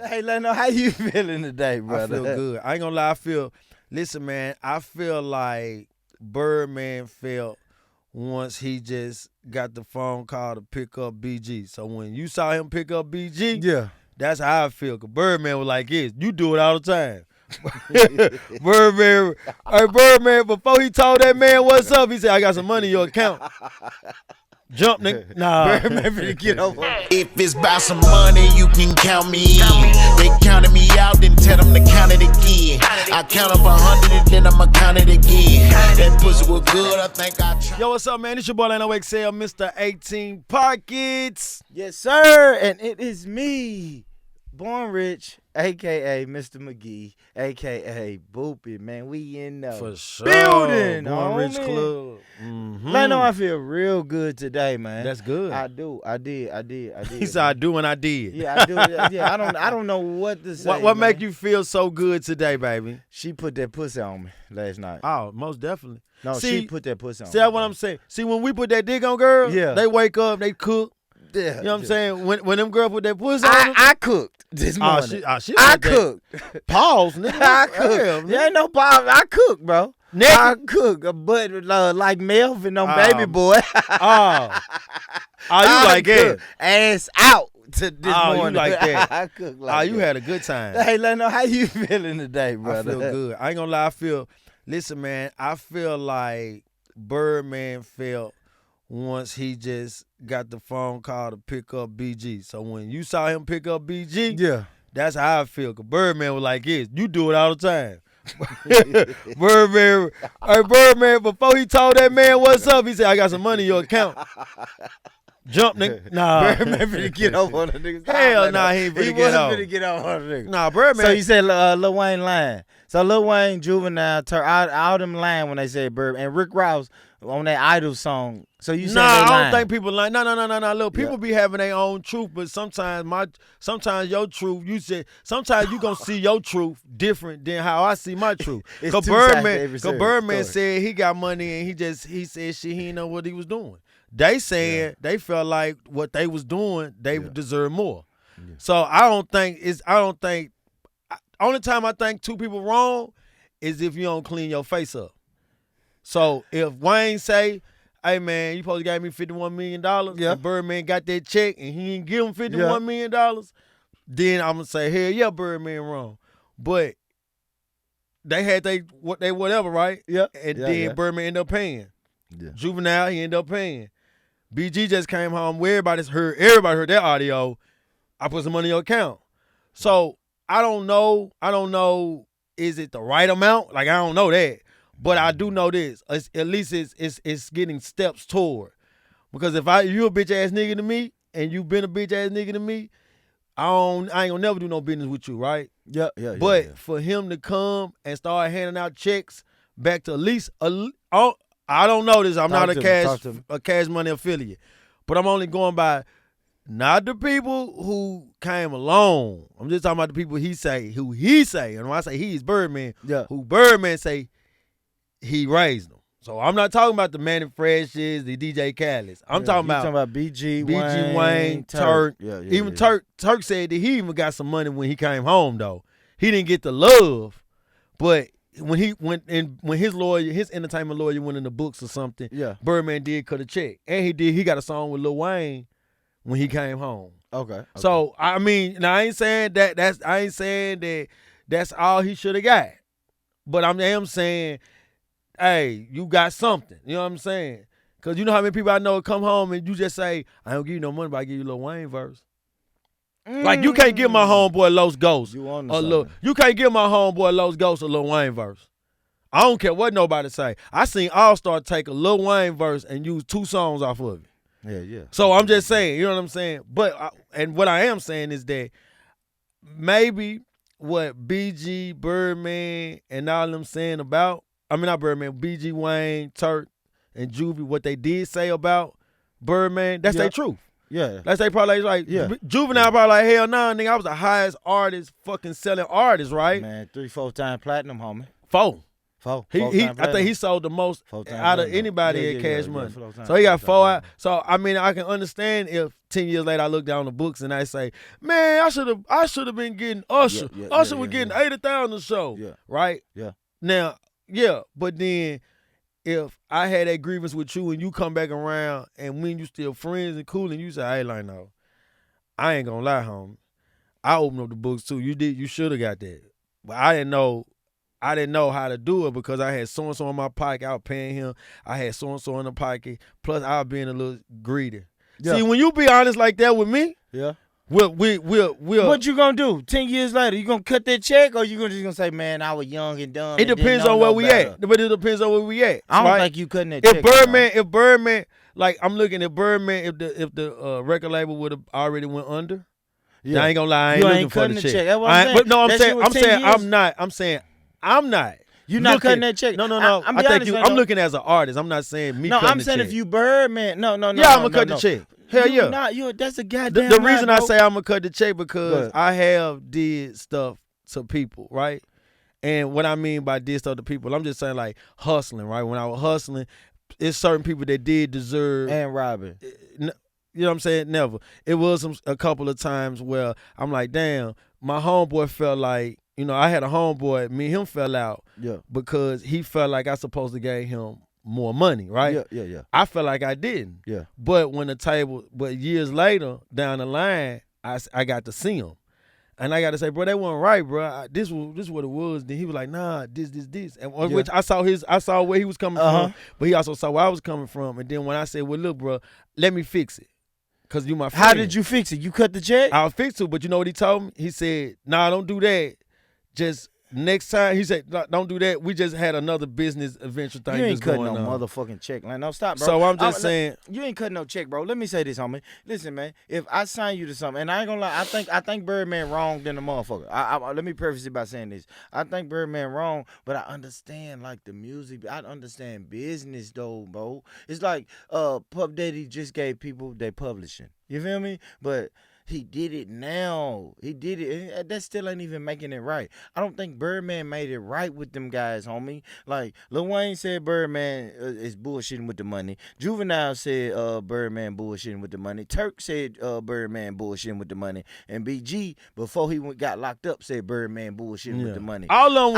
Hey, Leno, how you feeling today, brother? I feel good. I ain't gonna lie. Listen, man, I feel like Birdman felt once he just got the phone call to pick up BG. So when you saw him pick up BG, Yeah. that's how I feel. Cause Birdman was like this. You do it all the time. Birdman, before he told that man what's up, he said, I got some money in your account. Jump, nigga. Nah. Birdman finna get over. If it's about some money, you can count me in. They counted me out, then tell them to count it again. I count up 100 and then I'ma count it again. That pussy was good, I think I tried. Yo, what's up, man? It's your boy Leno XL, Mr. 18 Pockets. Yes, sir. And it is me, Born Rich, a.k.a. Mr. McGee, a.k.a. Boopy. Man, we in the For sure. building, Born Rich homie. Club. Mm-hmm. Leno, I feel real good today, man. That's good. I do. I did. He said, I do and I did. Yeah, I do. Yeah, I don't know what to say. What man. make you feel so good today, baby? She put that pussy on me last night. Oh, most definitely. No, See, she put that pussy on me. See, that's what I'm saying. See, when we put that dick on girls, Yeah. they wake up, they cook. Yeah, You know what I'm saying? When them girls put that pussy on them, I cooked this morning. she I like that. cooked. Pause, nigga. I cooked. Damn, There ain't no problem. I cook, bro. Naked? I cook, but like Melvin on Oh. Baby Boy. Oh, you I like that? cook ass out to this Oh, you morning. like that? I cook like Oh, you that. had a good time. Hey, Leno, how you feeling today, brother? I feel good. I ain't gonna lie. Listen, man, I feel like Birdman felt once he just got the phone call to pick up BG. So when you saw him pick up BG, Yeah. that's how I feel. Cause Birdman was like this. You do it all the time. Birdman, before he told that man what's up, he said, I got some money in your account. Jump, nigga. Nah. Birdman finna get over on the niggas. Hell nah, he ain't finna He get wasn't over. finna get over on the niggas. Nah, Birdman. So you said Lil Wayne lying. So Lil Wayne, Juvenile, all them lying when they said Bird, and Rick Ross on that Idol song. So you said I they don't lying. think people like no. Look, people be having their own truth, but sometimes your truth, sometimes you gonna see your truth different than how I see my truth. It's Cause two sides to every Birdman story. said he got money and he said shit, he didn't know what he was doing. They said they felt like what they was doing, they deserve more. Yeah. So only time I think two people wrong is if you don't clean your face up. So if Wayne say, hey man, you supposed to give me $51 million, and Birdman got that check and he didn't give him $51 million, then I'm gonna say, hell yeah, Birdman wrong. But they had they whatever, right? Yeah. And Yeah, then yeah. Birdman ended up paying. Yeah. Juvenile, he ended up paying. BG just came home where everybody heard that audio. I put some money in your account. So I don't know, is it the right amount? Like, I don't know that. But I do know this. At least it's getting steps toward. Because if you a bitch ass nigga to me and you been a bitch ass nigga to me, I ain't gonna never do no business with you, right? Yeah. But for him to come and start handing out checks back to at least I don't know this. I'm Talk not to me. a cash money affiliate. But I'm only going by not the people who came along. I'm just talking about the people who he say. And when I say he's Birdman, who Birdman say he raised them. So I'm not talking about the Manny Freshes, the DJ Khaled's. I'm talking about BG Wayne, Turk. Yeah, Turk said that he even got some money when he came home though. He didn't get the love, but when his entertainment lawyer went in the books or something, Birdman did cut a check. And he got a song with Lil Wayne when he came home. Okay. So I mean, now I ain't saying that that's all he should have got. But I am saying, hey, you got something. You know what I'm saying? Cause you know how many people I know come home and you just say, I don't give you no money, but I give you a Lil Wayne verse. Like you can't give my homeboy Los Ghosts you can't give my homeboy Los Ghosts a Lil Wayne verse. I don't care what nobody say. I seen All-Star take a Lil Wayne verse and use 2 songs off of it. Yeah. So I'm just saying, you know what I'm saying? But and what I am saying is that maybe what BG, Birdman, and all them saying about, not Birdman, BG, Wayne, Turk, and Juvie, what they did say about Birdman, that's their truth. Yeah. That's they probably like, Juvenile probably like, hell nah, nigga, I was the highest artist, fucking selling artist, right? Man, 3-4 time platinum, homie. 4. I think he sold the most out of anybody at Cash Money. So he got 4 out. So I mean, I can understand if 10 years later I look down the books and I say, man, I should have been getting Usher. Usher was getting 80,000 a show, right? Yeah. Now, but then if I had that grievance with you and you come back around and when you still friends and cool and you say, hey, like, no, I ain't gonna lie, homie. I opened up the books too. You should have got that. But I didn't know how to do it because I had so-and-so in my pocket. I was paying him. I had so-and-so in the pocket. Plus, I was being a little greedy. Yeah. See, when you be honest like that with me, we'll. What you gonna do? 10 years later, you gonna cut that check, or you just gonna say, "Man, I was young and dumb." It depends on where we at. But it depends on where we at. I don't think you cutting that check. If Birdman, like I'm looking at Birdman, if the record label would have already went under, I ain't gonna lie, I ain't looking for the check. But no, I'm saying I'm not. You're not cutting that check. No. I'm looking as an artist. I'm not saying me. No, cutting I'm saying the check. if you Birdman, no. Yeah, I'm gonna cut the check. Hell yeah. That's a goddamn. The reason I say I'm gonna cut the check because I have did stuff to people, right? And what I mean by did stuff to people, I'm just saying like hustling, right? When I was hustling, it's certain people that did deserve and robbing. You know what I'm saying? Never. It was a couple of times where I'm like, damn, my homeboy felt like, I had a homeboy, me and him fell out because he felt like I supposed to give him more money, right? Yeah. I felt like I didn't. Yeah. But years later, down the line, I got to see him. And I got to say, bro, that wasn't right, bro. This what it was. Then he was like, nah, this. And which I saw where he was coming from, but he also saw where I was coming from. And then when I said, well, look, bro, let me fix it. Because you my friend. How did you fix it? You cut the check? I'll fix it, but you know what he told me? He said, nah, don't do that. Just next time, he said, don't do that. We just had another business adventure thing. You ain't cutting no motherfucking check. Like, no, stop, bro. So I'm just saying. You ain't cutting no check, bro. Let me say this, homie. Listen, man. If I sign you to something, and I ain't gonna lie, I think Birdman wrong than the motherfucker. Let me preface it by saying this. I think Birdman wrong, but I understand, like, the music. I understand business, though, bro. It's like Puff Daddy just gave people their publishing. You feel me? But he did it now. He did it. And that still ain't even making it right. I don't think Birdman made it right with them guys, homie. Like, Lil Wayne said Birdman is bullshitting with the money. Juvenile said Birdman bullshitting with the money. Turk said Birdman bullshitting with the money. And BG, before he got locked up, said Birdman bullshitting with the money. All of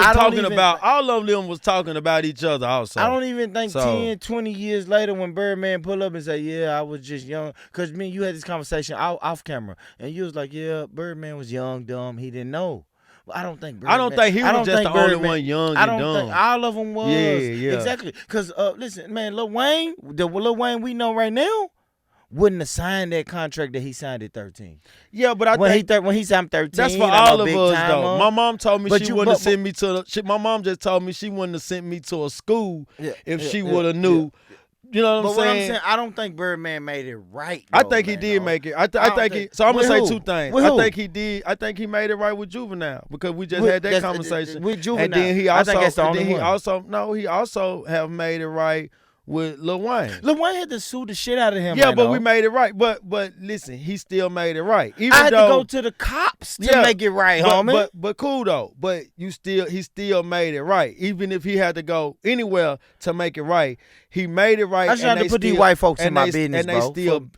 them was talking about each other also. I don't even think 10, 20 years later when Birdman pull up and say, yeah, I was just young. Because me and you had this conversation off camera. And you was like, yeah, Birdman was young, dumb. He didn't know. But I don't think Birdman. I don't think he was just the only one young and dumb. I don't think all of them was. Yeah. Exactly. Because, listen, man, Lil Wayne, the Lil Wayne we know right now, wouldn't have signed that contract that he signed at 13. Yeah, but when he signed 13, that's for all of us, though. My mom told me she wouldn't have sent me to my mom just told me she wouldn't have sent me to a school if she would have knew. Yeah. You know what I'm saying? I don't think Birdman made it right. I think he did make it. I think he. So I'm gonna say two things. I think he did. I think he made it right with Juvenile because we just had that conversation with Juvenile. And then he also. I think that's the only one. He he also have made it right with Lil Wayne. Lil Wayne had to sue the shit out of him. Yeah, but we made it right. But listen, he still made it right. Even I had to go to the cops to make it right, homie. But cool though. But he still made it right. Even if he had to go anywhere to make it right, he made it right. I was trying to put these white folks in my business,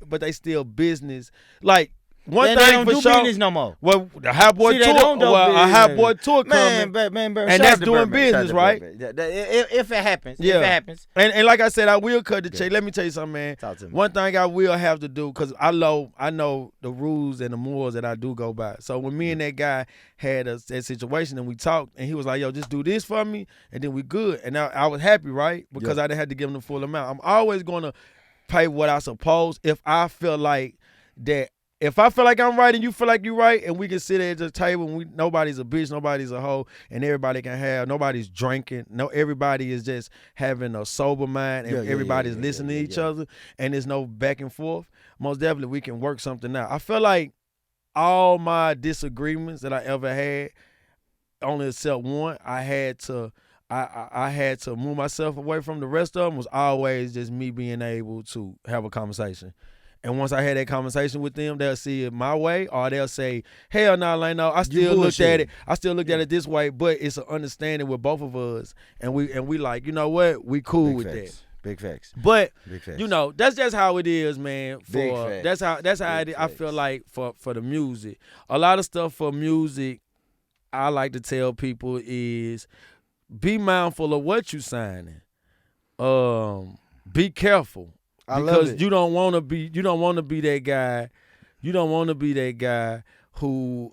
but they still business. Like, one thing they don't for do sure, business no more. Well, the Hot Boy tour, a Hot Boy tour coming, man, and that's doing business, right? If it happens, And like I said, I will cut the check. Let me tell you something, man. Talk to me. One thing I will have to do, because I know the rules and the morals that I do go by. So when me and that guy had that situation and we talked, and he was like, yo, just do this for me, and then we good. And I was happy, right? Because I didn't have to give him the full amount. I'm always going to pay what I suppose if I feel like that. If I feel like I'm right and you feel like you're right, and we can sit at the table and nobody's a bitch, nobody's a hoe, and everybody can have, nobody's drinking, everybody is just having a sober mind, and everybody's listening to each other, and there's no back and forth, most definitely we can work something out. I feel like all my disagreements that I ever had, only except one, I had to move myself away from. The rest of them was always just me being able to have a conversation. And once I had that conversation with them, they'll see it my way, or they'll say, "Hell no, like no, I still looked at it. I still looked at it this way." But it's an understanding with both of us, and we like, you know what, we cool Big with facts. that. Big facts. But Big facts. you know, that's just how it is, man. Big facts. That's how Big I feel facts. like for the music. A lot of stuff for music, I like to tell people is be mindful of what you signing. Be careful. I love Because it. you don't want to be that guy. You don't want to be that guy who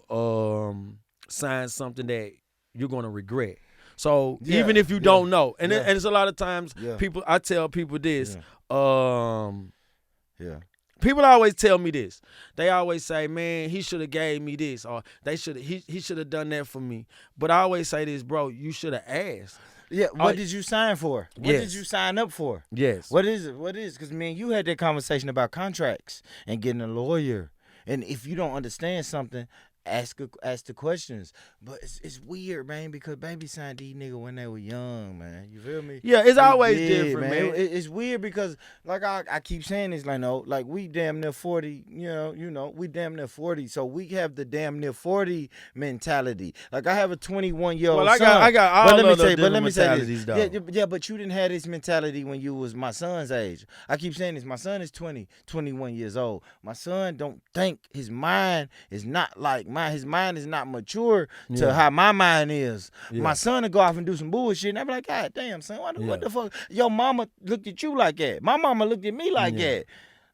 signs something that you're gonna regret. So Yeah, even if you yeah, don't know, and yeah. and it's a lot of times Yeah. I tell people this. Yeah. People always tell me this. They always say, "Man, he should have gave me this," or he should have done that for me. But I always say this, bro. You should have asked. Yeah, what did you sign for? What Yes. did you sign up for? Yes. What is it? What is? Because man, you had that conversation about contracts and getting a lawyer, and if you don't understand something, ask the questions. But it's weird, man, because baby signed these niggas when they were young, man. You feel me? Yeah, it's They always did, different, man. It's weird because like I keep saying this, like no, like we damn near 40. You know, we damn near 40, so we have the damn near 40 mentality. Like I have a 21-year-old Well, son. I got all But let me of the say, but different let me say mentalities, this. though. Yeah, but you didn't have this mentality when you was my son's age. I keep saying this. My son is 20, 21 years old. My son don't think his mind is not like mine. His mind is not mature to Yeah. how my mind is. Yeah. My son will go off and do some bullshit, and I be like, God damn, son, what the fuck? Your mama looked at you like that. My mama looked at me like Yeah. that.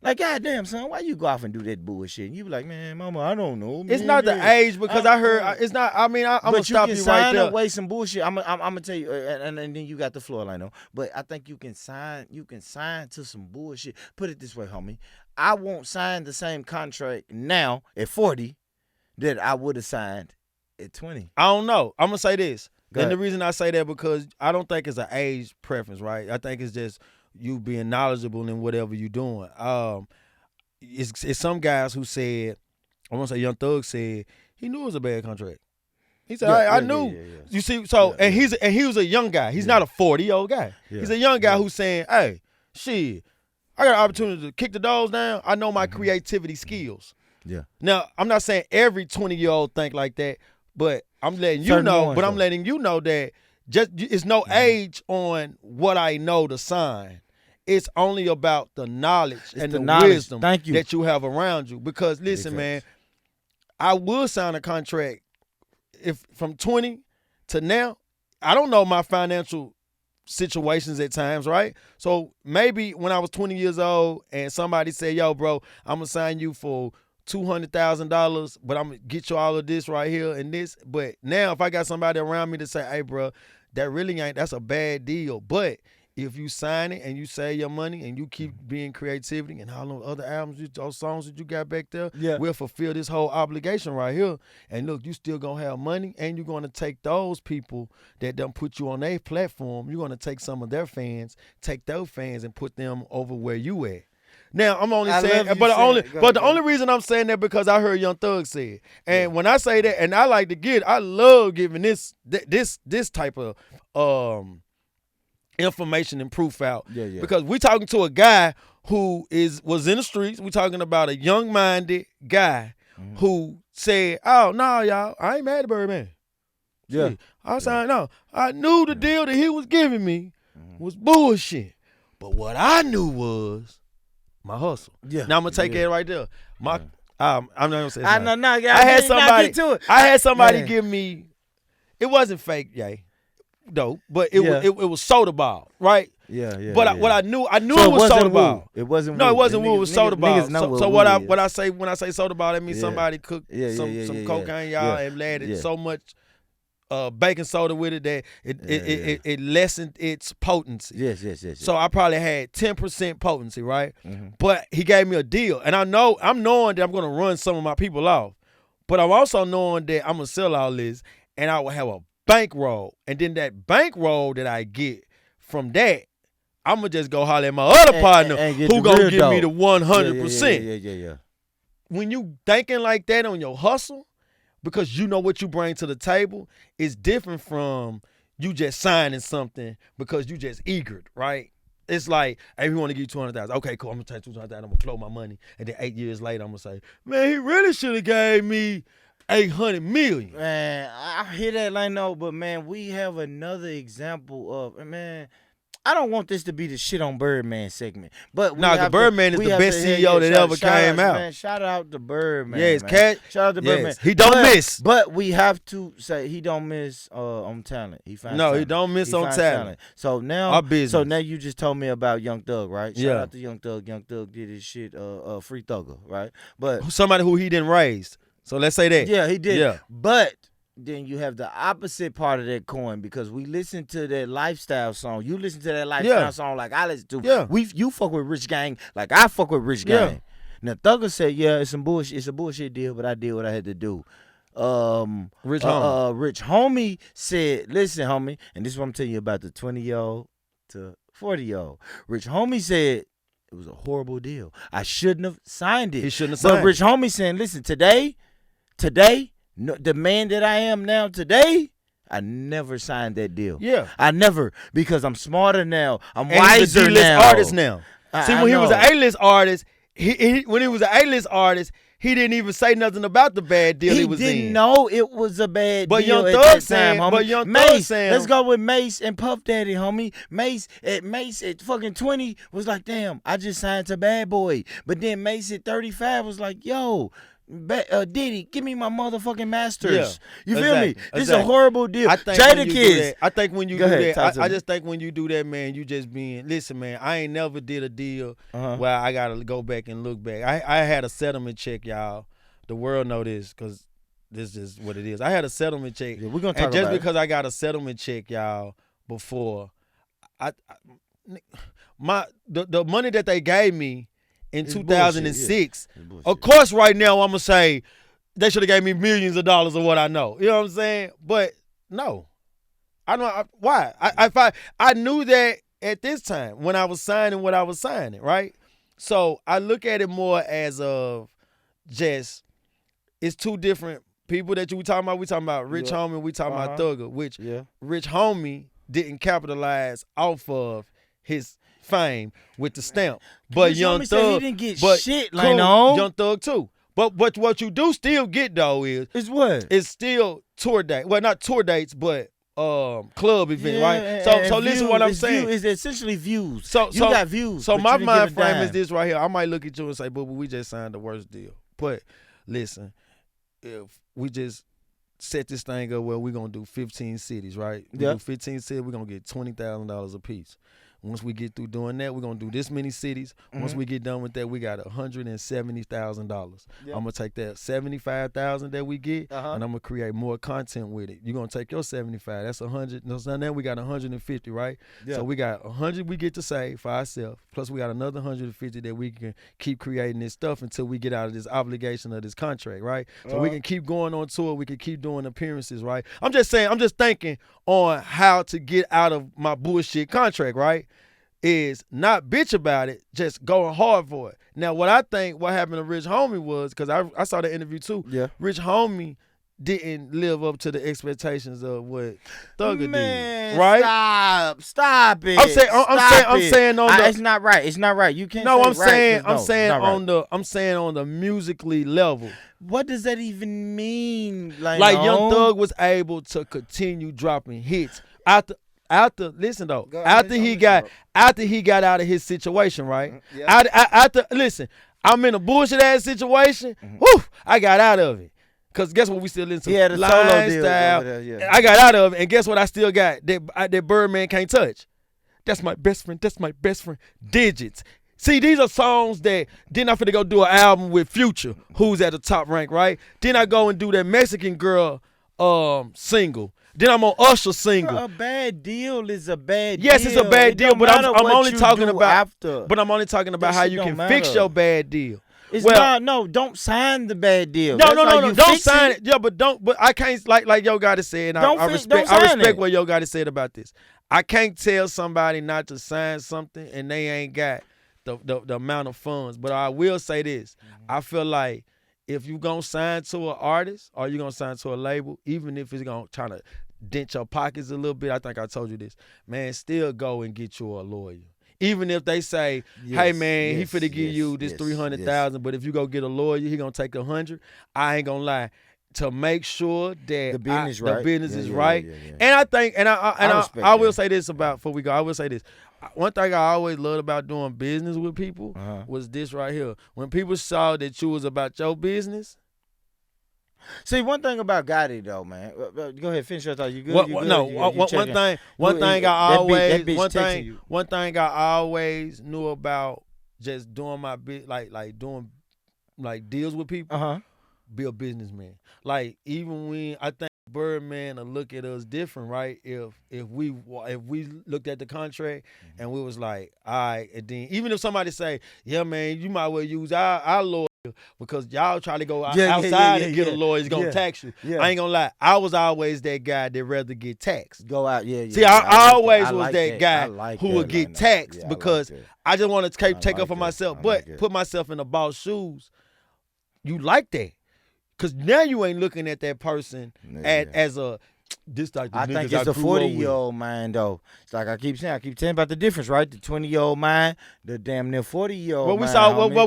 Like, God damn, son, why you go off and do that bullshit? And you be like, man, mama, I don't know. It's man, not the yeah. age because I heard it's not. I mean, I'm gonna But you stop can you right sign there. away some bullshit. I'm gonna tell you, and then you got the floor, I know. But I think you can sign to some bullshit. Put it this way, homie. I won't sign the same contract now at 40 that I would have signed at 20. I don't know. I'm gonna say this. Go And the ahead. reason I say that because I don't think it's an age preference, right? I think it's just you being knowledgeable in whatever you're doing. It's some guys who said, I want to say Young Thug said he knew it was a bad contract. He said, I knew. Yeah. You see, so Yeah, and he was a young guy. He's not a 40-year-old guy. Yeah. He's a young guy Yeah. who's saying, hey, shit, I got an opportunity to kick the doors down. I know Mm-hmm. my creativity skills. Yeah. Now, I'm not saying every 20-year-old think like that, but I'm letting you Certain know. ones, But I'm though. letting you know that just it's no age on what I know to sign. It's only about the knowledge and the the knowledge. wisdom Thank you. that you have around you. Because listen, man, I will sign a contract if from 20 to now. I don't know my financial situations at times, right? So maybe when I was 20 years old and somebody said, yo, bro, I'm gonna sign you for $200,000, but I'm gonna get you all of this right here and this. But now if I got somebody around me to say, hey, bro, that's a bad deal. But if you sign it and you save your money and you keep being creativity and all those other albums, those songs that you got back there, Yeah. we'll fulfill this whole obligation right here. And look, you still gonna have money and you're gonna take those people that done put you on their platform, you're gonna take some of their fans, take those fans and put them over where you at. Now I'm only I saying, love you but the saying only, it. Go but ahead, the go only ahead. reason I'm saying that because I heard Young Thug say it, and when I say that, and I like to get, I love giving this type of information and proof out. Yeah. Because we talking to a guy who was in the streets. We talking about a young-minded guy who said, "Oh no, y'all, I ain't mad at Birdman. Yeah. Shit, I signed no. I knew the deal that he was giving me was bullshit. But what I knew was my hustle. Yeah. Now I'm gonna take it right there. I'm not gonna say. It's I not. know. I had somebody. Get to it. I had somebody Yeah. give me. It wasn't fake, though, but it Yeah. was soda ball, right? Yeah. But yeah. what I knew So it was soda woo. ball. It wasn't. No, woo. it wasn't woo. It was soda ball. Niggas know So woo what is. I say when I say soda ball, that means Yeah. somebody cooked Yeah, some yeah. cocaine, y'all, Yeah. and added Yeah. so much baking soda with it that it lessened its potency. Yes. So I probably had 10% potency, right? Mm-hmm. But he gave me a deal, and I'm knowing that I'm gonna run some of my people off, but I'm also knowing that I'm gonna sell all this, and I will have a bankroll, and then that bankroll that I get from that, I'm gonna just go holler at my other partner and get who the gonna real give me dough. the 100%. Yeah. When you thinking like that on your hustle, because you know what you bring to the table, is different from you just signing something because you just eager, right? it's like, hey, we want to give you 200,000. Okay, cool. I'm gonna take 200,000. I'm gonna flow my money, and then 8 years later, I'm gonna say, man, he really should have gave me 800 million. Man, I hear that, like, no, but man, we have another example of, man, I don't want this to be the shit on Birdman segment, but Nah, the Birdman is the best CEO that ever came out. Man, shout out to Birdman. Yes, man. cat. Shout out to Birdman. Yes, he don't miss. But we have to say he don't miss on talent. He finds No, talent. he don't miss He on finds talent. So now, Our business. so now you just told me about Young Thug, right? Shout Yeah. out to Young Thug. Young Thug did his shit, Free Thugger, right? But Somebody who he didn't raise. So let's say that. yeah, he did. Yeah. But then you have the opposite part of that coin because we listen to that lifestyle song. You listen to that lifestyle song like I listen to. Yeah. You fuck with Rich Gang like I fuck with Rich Yeah. Gang. Now Thugger said, yeah, it's some bullshit. It's a bullshit deal, but I did what I had to do. Rich Homie. Rich Homie said, listen, homie, and this is what I'm telling you about the 20-year-old to 40-year-old. Rich Homie said it was a horrible deal. I shouldn't have signed it. He shouldn't have signed But Rich Homie saying, listen, today, no, the man that I am now today, I never signed that deal. Yeah. I never, because I'm smarter now. I'm And he's a wiser D-list now. artist now. See, when he was know. an A-list artist, when he was an A-list artist, he didn't even say nothing about the bad deal he was didn't in. know it was a bad But deal Young at Thug that saying- time, homie. but Young Thug Mace, saying- let's go with Mace and Puff Daddy, homie. Mace at fucking 20 was like, damn, I just signed to Bad Boy. But then Mace at 35 was like, yo, Diddy, give me my motherfucking masters. You feel me? This is a horrible deal. I think when Jada you do Kiss. that- I think when you Go do ahead, talk that, to I me. just think when you do that, man, you just being, listen, man, I ain't never did a deal Uh-huh. where I got to go back and look back. I had a settlement check, y'all. The world know this because this is what it is. I had a settlement check. Yeah, we're gonna talk And just about because I got a settlement check, y'all, before, the money that they gave me in It's 2006, It's bullshit. of course, right now I'm gonna say they should have gave me millions of dollars of what I know. You know what I'm saying? But no, I don't. Why? I knew that at this time when I was signing what I was signing, right? So I look at it more as of just it's two different people that we talking about. We talking about Rich Yeah. Homie. We talking about Thugger, which Yeah. Rich Homie didn't capitalize off of his fame with the stamp, but Rich Young Homie said he Thug didn't get but shit, cool, like, no. Young Thug too. But what you do still get though is It's what? it's still tour date. Well, not tour dates, but club event, Yeah, right? So and listen views. what I'm It's saying. It's essentially views. So you got views. So but my you didn't mind give a frame is dime. this right here. I might look at you and say, "Boo, we just signed the worst deal." But listen, if we just set this thing up where we're gonna do 15 cities, right? We Yeah. do 15 cities, we're gonna get $20,000 a piece. Once we get through doing that, we're gonna do this many cities. Once we get done with that, we got $170,000. Yeah. I'm gonna take that 75,000 that we get, Uh-huh. and I'm gonna create more content with it. You're gonna take your 75. That's 100. So now we got 150, right? Yeah. So we got 100 we get to save for ourselves. Plus we got another 150 that we can keep creating this stuff until we get out of this obligation of this contract, right? So we can keep going on tour. We can keep doing appearances, right? I'm just saying. I'm just thinking on how to get out of my bullshit contract, right? Is not bitch about it, just going hard for it. Now, what happened to Rich Homie was, because I saw the interview too, Yeah. Rich Homie didn't live up to the expectations of what Thugger Man, did, right? Stop it. I'm saying on the. It's not right. It's not right. You can't. No, say I'm right, saying 'cause I'm saying it's not right. on the musically level. What does that even mean? Like Young Thug was able to continue dropping hits after listen though. Go ahead, After he got out of his situation, right? Yeah. After listen, I'm in a bullshit ass situation. Whew, I got out of it. Cause guess what? We still listen to He had a solo deal Lifestyle. over there, yeah. I got out of it, and guess what? I still got that Birdman can't touch. That's my best friend. That's my best friend. Digits. See, these are songs that then I finna go do an album with Future, who's at the top rank, right? Then I go and do that Mexican Girl single. Then I'm on Usher single. A bad deal is a bad deal. Yes, it's a bad It deal, don't but I'm matter what only you talking do about after. But I'm only talking about That how shit you don't can fix matter. your bad deal. It's Well, no, don't sign the bad deal. No, That's no, how no, no. you Don't fix sign it. Yeah, but I can't like Yo Gotti said. And Don't I sign respect it. what Yo Gotti said about this. I can't tell somebody not to sign something and they ain't got the amount of funds. But I will say this: I feel like if you gonna sign to an artist or you gonna sign to a label, even if it's gonna try to dent your pockets a little bit, I think I told you this, man. Still go and get you a lawyer. Even if they say, hey man, he finna give you this 300,000, but if you go get a lawyer, he gonna take 100. I ain't gonna lie. To make sure that The business the business is Yeah, right. yeah. And I think, I will that. say this about, before we go, I will say this. One thing I always loved about doing business with people was this right here. When people saw that you was about your business. See, one thing about Gotti though, man. Go ahead, finish your thought. You good? One thing I always knew about just doing my bit, like doing like deals with people. Be a businessman. Like even when I think Birdman will look at us different, right? If we looked at the contract and we was like, all right, and then even if somebody say, yeah, man, you might well use our lawyer because y'all try to go outside and get a lawyer, it's gonna tax you. I ain't gonna lie, I was always that guy that rather get taxed. Go out, See, I always was that guy who would get taxed because I just want to take up for myself, but put myself in the boss shoes. You like that. Because now you ain't looking at that person as a, this like the I niggas think it's I a grew up with. 40-year-old mind, though. It's like I keep telling about the difference, right? The 20-year-old mind, the damn near 40-year-old mind.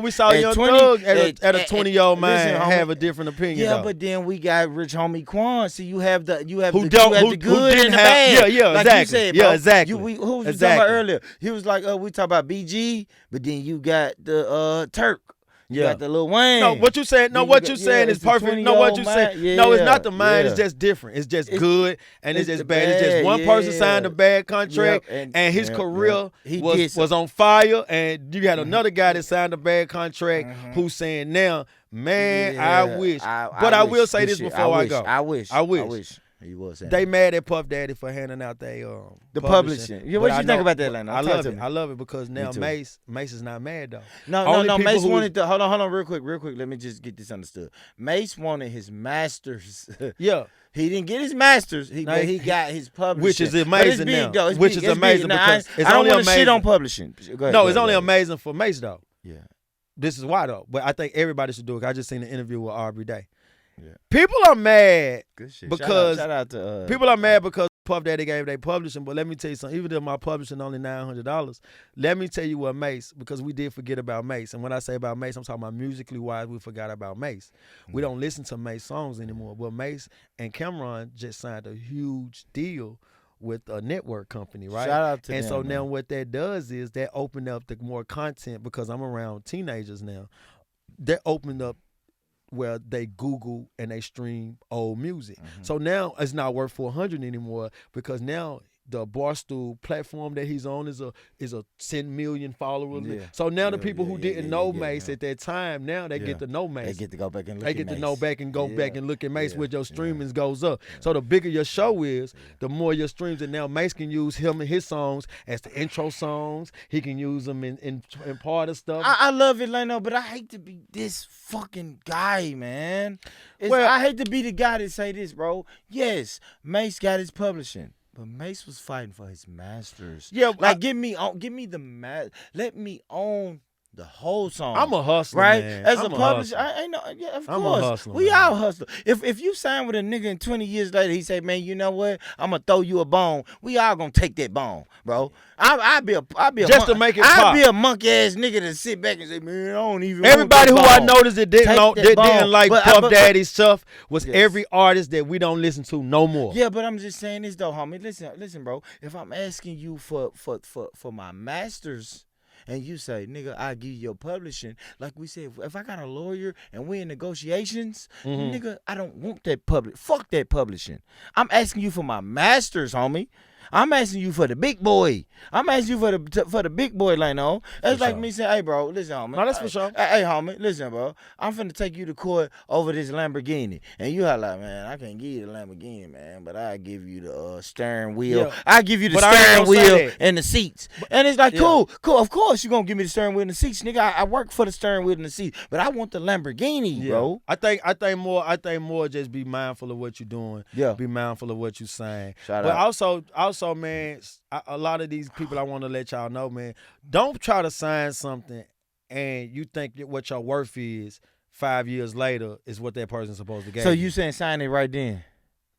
We saw Young Thug at a 20-year-old mind have a different opinion. Yeah, though. but then we got Rich Homie Quan. See, you have the good who and the bad. Yeah, like exactly. You said, yeah, bro. exactly. Who was we exactly. talking about earlier? He was like, we talk about BG, but then you got the Turk. You got the Lil Wayne. No, what you saying? No, what you saying is perfect. No, what you saying? No, it's not the mind. It's just different. It's just good and it's just bad. It's just one person signed a bad contract and his career was on fire, and you had another guy that signed a bad contract who's saying now, man, I wish. But I will say this before I go. I wish. He was saying they mad at Puff Daddy for handing out the publishing. Yeah, what you think about that, Lano? I love it. I love it because now Mace is not mad though. No. Mace wanted to hold on, real quick. Let me just get this understood. Mace wanted his masters. Yeah. He didn't get his masters. He got his publishing, which is amazing now. Which is amazing because I don't want to shit on publishing. Go ahead, no, it's only amazing for Mace though. Yeah. This is why though. But I think everybody should do it. I just seen an interview with Aubrey Day. Yeah. People are mad Good shit. because shout out to people are mad because Puff Daddy gave their publishing. But let me tell you something. Even though my publishing only $900, let me tell you what Mace, because we did forget about Mace. And when I say about Mace, I'm talking about musically wise. We forgot about Mace. We don't listen to Mace songs anymore. But Mace and Cameron just signed a huge deal with a network company, right? Shout out to and them, so man. now what that does is that opened up the more content because I'm around teenagers now. That opened up where they Google and they stream old music. So now it's not worth 400 anymore because now the Barstool platform that he's on is a 10 million followers. Yeah. So now the people who didn't know Mace at that time, now they get to know Mace. They get to go back and look They at get to Mace. know back and go back and look at Mace with your streamings goes up. Yeah. So the bigger your show is, the more your streams. And now Mace can use him and his songs as the intro songs. He can use them in part of stuff. I love it, Lano, but I hate to be this fucking guy, man. I hate to be the guy that say this, bro. Yes, Mace got his publishing. But Mace was fighting for his masters. Yeah, like give me the let me own the whole song. I'm a hustler, right? man. As I'm a a publisher, hustler. I ain't know. Yeah, of I'm a course, hustler, we man. all hustler. If you sign with a nigga and 20 years later he say, man, you know what? I'm gonna throw you a bone. We all gonna take that bone, bro. I'll be a Just to make it pop. I'll be a monkey ass nigga to sit back and say, man, I don't even. Everybody who want that I bone. noticed that didn't like Puff Daddy's stuff was Yes. every artist that we don't listen to no more. Yeah, but I'm just saying this though, homie. Listen, bro. If I'm asking you for my masters, and you say, nigga, I give you your publishing, like we said, if I got a lawyer and we in negotiations, nigga, I don't want that fuck that publishing. I'm asking you for my masters, homie. I'm asking you for the big boy. I'm asking you for the big boy, Lano. That's like me saying, hey, bro, listen, homie. No, that's for sure. Hey, homie, listen, bro. I'm finna take you to court over this Lamborghini. And you are like, man, I can't give you the Lamborghini, man, but I give you the steering wheel. Yeah. I give you the But I ain't steering gonna say wheel that. and the seats. And it's like, cool. Of course you're gonna give me the steering wheel and the seats, nigga. I work for the steering wheel and the seats, but I want the Lamborghini, bro. I think more just be mindful of what you're doing. Yeah. Be mindful of what you're saying. Shout but out. also, man, a lot of these people I want to let y'all know, man, don't try to sign something and you think that what your worth is 5 years later is what that person's supposed to get. So you saying sign it right then?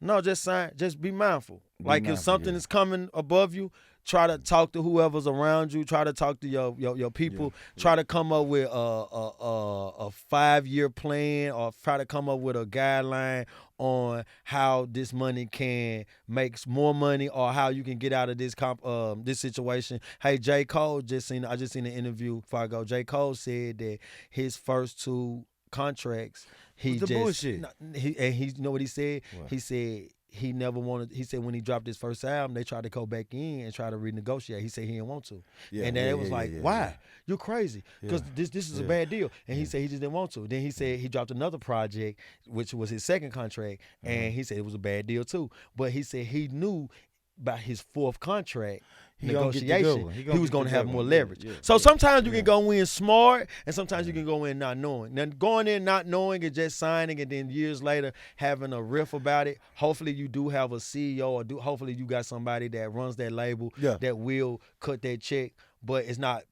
No, just sign. Just be mindful. If something is coming above you, try to talk to whoever's around you. Try to talk to your people. Yeah. Try to come up with a 5-year plan, or try to come up with a guideline on how this money can make more money, or how you can get out of this this situation. Hey, J. Cole I just seen an interview before I go. J. Cole said that his first 2 contracts, he just bullshit. You know what he said? What? He said he never wanted. He said when he dropped his first album, they tried to go back in and try to renegotiate. He said he didn't want to, and then it was like, why? You're crazy, because this is a bad deal. And he said he just didn't want to. Then he said he dropped another project, which was his second contract, and he said it was a bad deal too. But he said he knew by his 4th contract negotiation, he was going to have more leverage. So sometimes you can go in smart, and sometimes you can go in not knowing. Now, going in not knowing and just signing, and then years later having a riff about it. Hopefully you do have a CEO, or hopefully you got somebody that runs that label that will cut that check, but it's not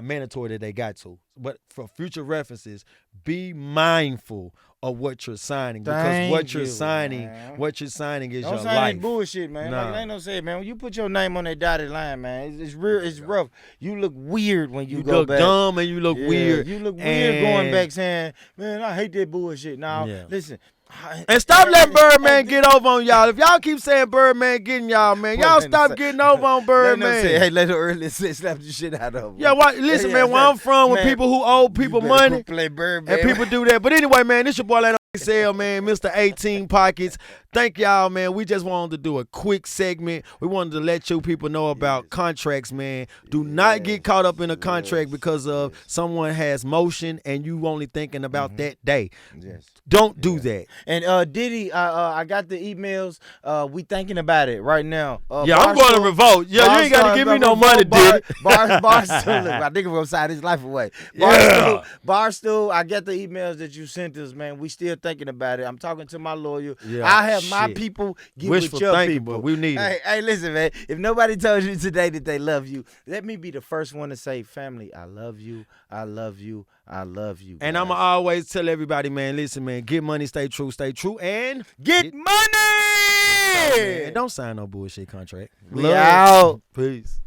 mandatory that they got to. But for future references, be mindful of what you're signing, because what you're signing is don't your sign life. That bullshit, man. Nah. Like, ain't no say, man. When you put your name on that dotted line, man, it's real. It's rough. You look weird when you go look back. dumb and you look weird. You look weird going back saying, man, I hate that bullshit. Now, listen. And stop letting Birdman get over on y'all. If y'all keep saying Birdman getting y'all, man, y'all stop getting over on Birdman. Hey, let her early slap the shit out of him. Yeah, listen, man, where I'm from, when people who owe people money, play Birdman, and people do that. But anyway, man, this your boy Lando Sale, man, Mr. 18 Pockets. Thank y'all, man. We just wanted to do a quick segment. We wanted to let you people know about contracts, man. Do not get caught up in a contract because of someone has motion and you only thinking about that day. Don't do that. And Diddy, I got the emails. We thinking about it right now. I'm going to revolt. Yeah, you ain't got to give me no money, Diddy. Barstool, I think we're going to sign his life away. Barstool, I got the emails that you sent us, man. We still thinking about it. I'm talking to my lawyer. I have my people get with your people. We need it. Hey, listen, man. If nobody told you today that they love you, let me be the first one to say, family, I love you. I love you. I love you. Guys. And I'm going to always tell everybody, man, listen, man, get money, stay true, and get money. And don't sign no bullshit contract. We out. Peace.